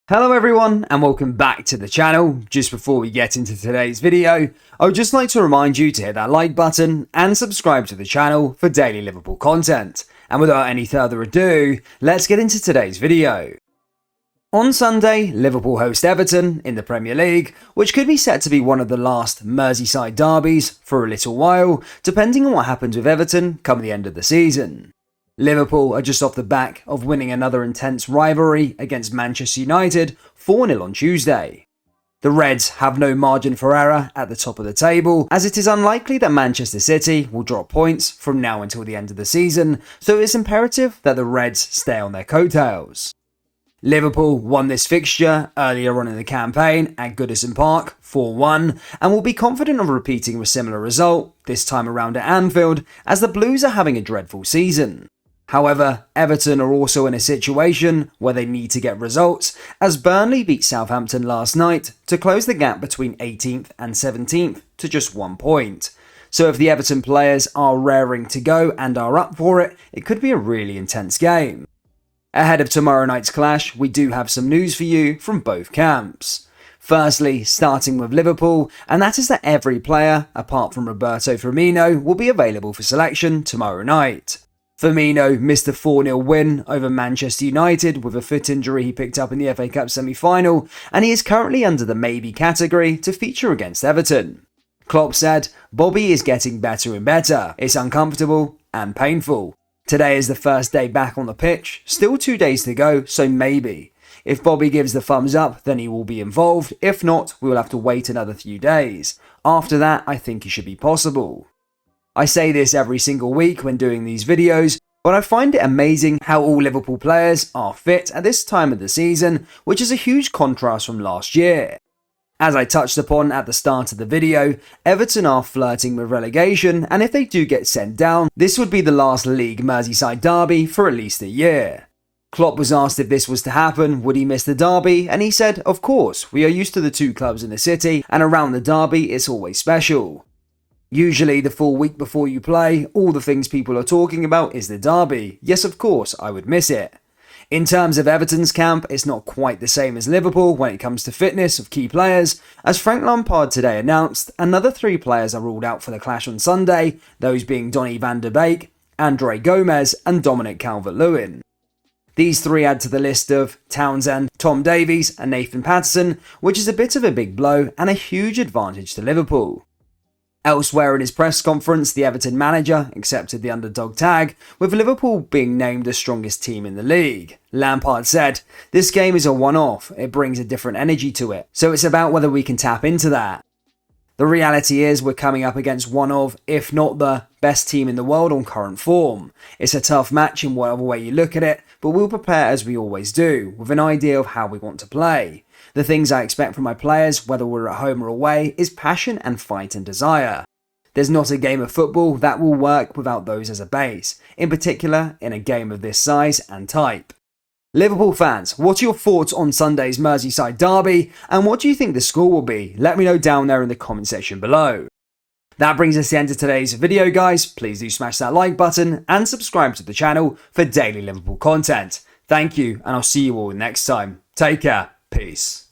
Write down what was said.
Hello everyone and welcome back to the channel. Just before we get into today's video, I would just like to remind you to hit that like button and subscribe to the channel for daily Liverpool content. And without any further ado, let's get into today's video. On Sunday, Liverpool host Everton in the Premier League, which could be set to be one of the last Merseyside derbies for a little while, depending on what happens with Everton come the end of the season. Liverpool are just off the back of winning another intense rivalry against Manchester United 4-0 on Tuesday. The Reds have no margin for error at the top of the table, as it is unlikely that Manchester City will drop points from now until the end of the season, so it's imperative that the Reds stay on their coattails. Liverpool won this fixture earlier on in the campaign at Goodison Park 4-1 and will be confident of repeating a similar result, this time around at Anfield, as the Blues are having a dreadful season. However, Everton are also in a situation where they need to get results, as Burnley beat Southampton last night to close the gap between 18th and 17th to just 1 point. So if the Everton players are raring to go and are up for it, it could be a really intense game. Ahead of tomorrow night's clash, we do have some news for you from both camps. Firstly, starting with Liverpool, and that is that every player, apart from Roberto Firmino, will be available for selection tomorrow night. Firmino missed a 4-0 win over Manchester United with a foot injury he picked up in the FA Cup semi-final, and he is currently under the maybe category to feature against Everton. Klopp said, "Bobby is getting better and better. It's uncomfortable and painful. Today is the first day back on the pitch, still 2 days to go, so maybe. If Bobby gives the thumbs up, then he will be involved. If not, we will have to wait another few days. After that, I think he should be possible." I say this every single week when doing these videos, but I find it amazing how all Liverpool players are fit at this time of the season, which is a huge contrast from last year. As I touched upon at the start of the video, Everton are flirting with relegation, and if they do get sent down, this would be the last League Merseyside derby for at least a year. Klopp was asked if this was to happen, would he miss the derby, and he said, "Of course, we are used to the two clubs in the city, and around the derby it's always special. Usually the full week before you play, all the things people are talking about is the derby. Yes, of course, I would miss it." In terms of Everton's camp, it's not quite the same as Liverpool when it comes to fitness of key players, as Frank Lampard today announced another 3 players are ruled out for the clash on Sunday, those being Donny van de Beek, Andre Gomez and Dominic Calvert-Lewin. These 3 add to the list of Townsend, Tom Davies and Nathan Patterson, which is a bit of a big blow and a huge advantage to Liverpool. Elsewhere in his press conference, the Everton manager accepted the underdog tag, with Liverpool being named the strongest team in the league. Lampard said, "This game is a one-off, it brings a different energy to it, so it's about whether we can tap into that. The reality is we're coming up against one of, if not the best team in the world on current form. It's a tough match in whatever way you look at it, but we'll prepare as we always do, with an idea of how we want to play. The things I expect from my players, whether we're at home or away, is passion and fight and desire. There's not a game of football that will work without those as a base, in particular in a game of this size and type." Liverpool fans, what are your thoughts on Sunday's Merseyside derby, and what do you think the score will be? Let me know down there in the comment section below. That brings us to the end of today's video, guys. Please do smash that like button and subscribe to the channel for daily Liverpool content. Thank you, and I'll see you all next time. Take care. Peace.